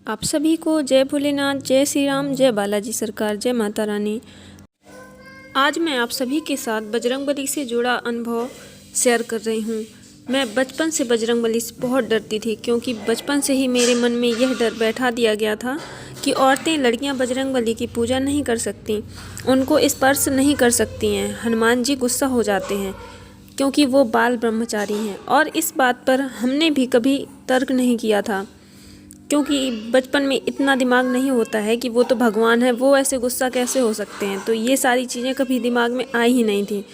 आप सभी को जय भोलेनाथ, जय श्री राम, जय बालाजी सरकार, जय माता रानी। आज मैं आप सभी के साथ बजरंगबली से जुड़ा अनुभव शेयर कर रही हूँ। मैं बचपन से बजरंगबली से बहुत डरती थी, क्योंकि बचपन से ही मेरे मन में यह डर बैठा दिया गया था कि औरतें लड़कियां बजरंगबली की पूजा नहीं कर सकती, उनको स्पर्श नहीं कर सकती हैं। हनुमान जी गुस्सा हो जाते हैं क्योंकि वो बाल ब्रह्मचारी हैं। और इस बात पर हमने भी कभी तर्क नहीं किया था, क्योंकि बचपन में इतना दिमाग नहीं होता है कि वो तो भगवान है, वो ऐसे गुस्सा कैसे हो सकते हैं। तो ये सारी चीज़ें कभी दिमाग में आई ही नहीं थी।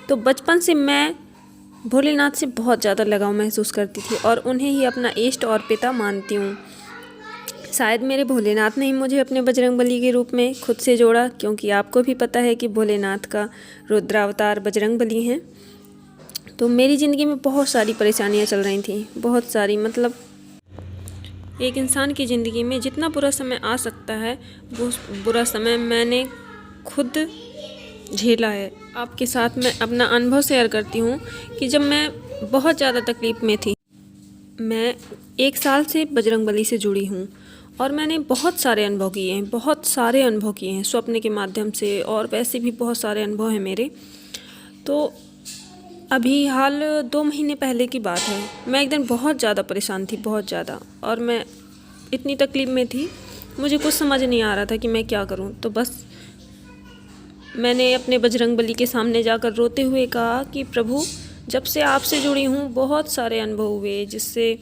तो बचपन से मैं भोलेनाथ से बहुत ज़्यादा लगाव महसूस करती थी और उन्हें ही अपना इष्ट और पिता मानती हूँ। शायद मेरे भोलेनाथ ने ही मुझे अपने बजरंगबली के रूप में खुद से जोड़ा, क्योंकि आपको भी पता है कि भोलेनाथ का रुद्रावतार बजरंगबली हैं। तो मेरी ज़िंदगी में बहुत सारी परेशानियाँ चल रही थी, बहुत सारी, मतलब एक इंसान की ज़िंदगी में जितना बुरा समय आ सकता है वो बुरा समय मैंने खुद झेला है। आपके साथ मैं अपना अनुभव शेयर करती हूँ कि जब मैं बहुत ज़्यादा तकलीफ़ में थी, मैं 1 साल से बजरंगबली से जुड़ी हूँ और मैंने बहुत सारे अनुभव किए हैं, बहुत सारे अनुभव किए हैं स्वप्न के माध्यम से, और वैसे भी बहुत सारे अनुभव हैं मेरे। तो अभी हाल 2 महीने पहले की बात है, मैं एक दिन बहुत ज़्यादा परेशान थी, बहुत ज़्यादा, और मैं इतनी तकलीफ़ में थी, मुझे कुछ समझ नहीं आ रहा था कि मैं क्या करूं। तो बस मैंने अपने बजरंगबली के सामने जाकर रोते हुए कहा कि प्रभु, जब से आपसे जुड़ी हूँ बहुत सारे अनुभव हुए, जिससे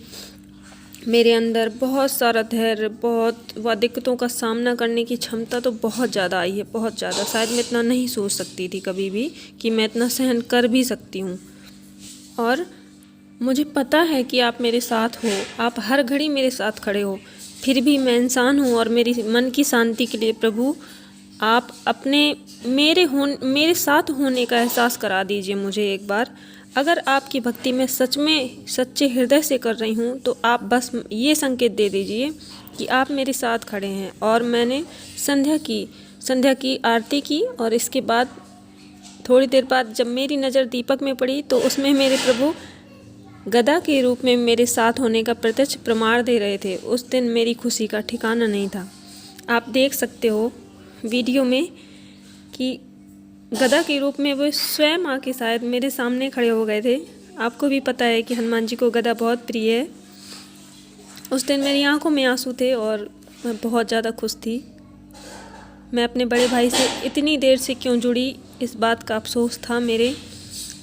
मेरे अंदर बहुत सारा धैर्य, बहुत व दिक्कतों का सामना करने की क्षमता तो बहुत ज़्यादा आई है, बहुत ज़्यादा। शायद मैं इतना नहीं सोच सकती थी कभी भी कि मैं इतना सहन कर भी सकती हूँ। और मुझे पता है कि आप मेरे साथ हो, आप हर घड़ी मेरे साथ खड़े हो। फिर भी मैं इंसान हूँ और मेरी मन की शांति के लिए प्रभु आप अपने मेरे साथ होने का एहसास करा दीजिए मुझे एक बार। अगर आपकी भक्ति मैं सच में सच्चे हृदय से कर रही हूँ तो आप बस ये संकेत दे दीजिए कि आप मेरे साथ खड़े हैं। और मैंने संध्या की आरती की, और इसके बाद थोड़ी देर बाद जब मेरी नज़र दीपक में पड़ी तो उसमें मेरे प्रभु गदा के रूप में मेरे साथ होने का प्रत्यक्ष प्रमाण दे रहे थे। उस दिन मेरी खुशी का ठिकाना नहीं था। आप देख सकते हो वीडियो में कि गदा के रूप में वो स्वयं आके शायद मेरे सामने खड़े हो गए थे। आपको भी पता है कि हनुमान जी को गदा बहुत प्रिय है। उस दिन मेरी आंखों में आंसू थे और मैं बहुत ज़्यादा खुश थी। मैं अपने बड़े भाई से इतनी देर से क्यों जुड़ी, इस बात का अफसोस था मेरे,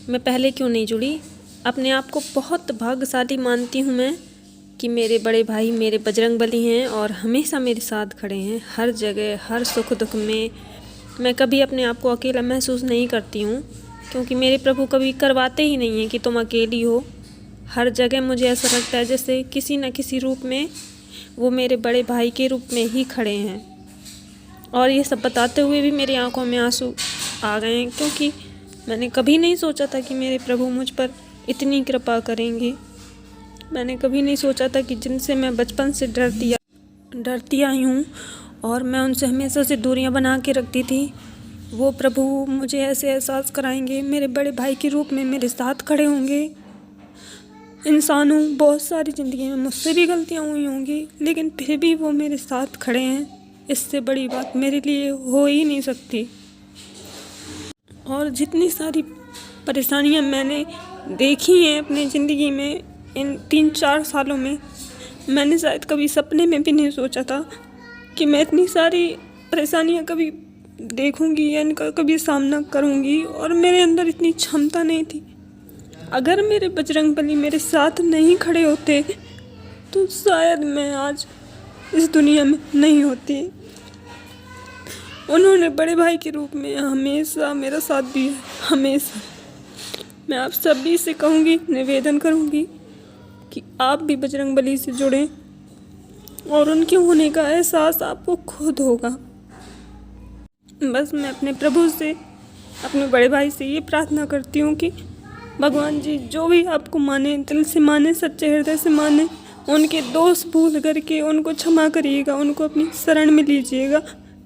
मैं पहले क्यों नहीं जुड़ी। अपने आप को बहुत भाग्यशाली मानती हूँ मैं कि मेरे बड़े भाई मेरे बजरंगबली हैं और हमेशा मेरे साथ खड़े हैं हर जगह, हर सुख दुख में। मैं कभी अपने आप को अकेला महसूस नहीं करती हूँ, क्योंकि मेरे प्रभु कभी करवाते ही नहीं हैं कि तुम अकेली हो। हर जगह मुझे ऐसा लगता है जैसे किसी न किसी रूप में वो मेरे बड़े भाई के रूप में ही खड़े हैं। और ये सब बताते हुए भी मेरी आंखों में आंसू आ गए हैं, क्योंकि मैंने कभी नहीं सोचा था कि मेरे प्रभु मुझ पर इतनी कृपा करेंगे। मैंने कभी नहीं सोचा था कि जिनसे मैं बचपन से डरती आई हूँ और मैं उनसे हमेशा से दूरियां बना के रखती थी, वो प्रभु मुझे ऐसे एहसास कराएंगे, मेरे बड़े भाई के रूप में मेरे साथ खड़े होंगे। इंसान हूँ, बहुत सारी ज़िंदगी में मुझसे भी गलतियाँ हुई होंगी, लेकिन फिर भी वो मेरे साथ खड़े हैं। इससे बड़ी बात मेरे लिए हो ही नहीं सकती। और जितनी सारी परेशानियाँ मैंने देखी हैं अपनी ज़िंदगी में इन 3-4 सालों में, मैंने शायद कभी सपने में भी नहीं सोचा था कि मैं इतनी सारी परेशानियाँ कभी देखूंगी या इनका कभी सामना करूंगी। और मेरे अंदर इतनी क्षमता नहीं थी। अगर मेरे बजरंगबली मेरे साथ नहीं खड़े होते तो शायद मैं आज इस दुनिया में नहीं होती। उन्होंने बड़े भाई के रूप में हमेशा मेरा साथ दिया, हमेशा। मैं आप सभी से कहूँगी, निवेदन करूँगी कि आप भी बजरंगबली से जुड़ें और उनके होने का एहसास आपको खुद होगा। बस मैं अपने प्रभु से, अपने बड़े भाई से ये प्रार्थना करती हूँ कि भगवान जी जो भी आपको माने, दिल से माने, सच्चे हृदय से माने, उनके दोष भूल करके उनको क्षमा करिएगा, उनको अपनी शरण में लीजिएगा,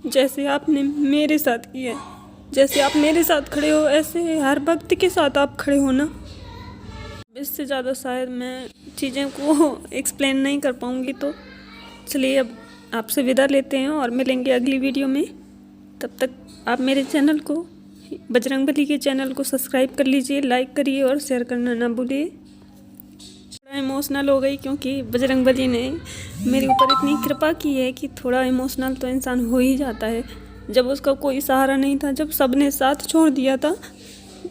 जैसे आपने मेरे साथ किया है। जैसे आप मेरे साथ खड़े हो ऐसे हर भक्त के साथ आप खड़े हो ना। इससे ज़्यादा शायद मैं चीज़ें को एक्सप्लेन नहीं कर पाऊँगी, तो चलिए अब आपसे विदा लेते हैं और मिलेंगे अगली वीडियो में। तब तक आप मेरे चैनल को, बजरंगबली के चैनल को सब्सक्राइब कर लीजिए, लाइक करिए और शेयर करना ना भूलिए। थोड़ा इमोशनल हो गई क्योंकि बजरंगबली ने मेरे ऊपर इतनी कृपा की है कि थोड़ा इमोशनल तो इंसान हो ही जाता है। जब उसका कोई सहारा नहीं था, जब सबने साथ छोड़ दिया था,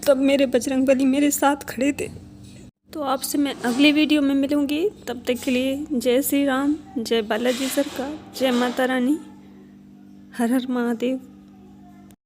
तब मेरे बजरंगबली मेरे साथ खड़े थे। तो आपसे मैं अगली वीडियो में मिलूँगी। तब तक के लिए जय श्री राम, जय बालाजी सरकार, जय माता रानी, हर हर महादेव।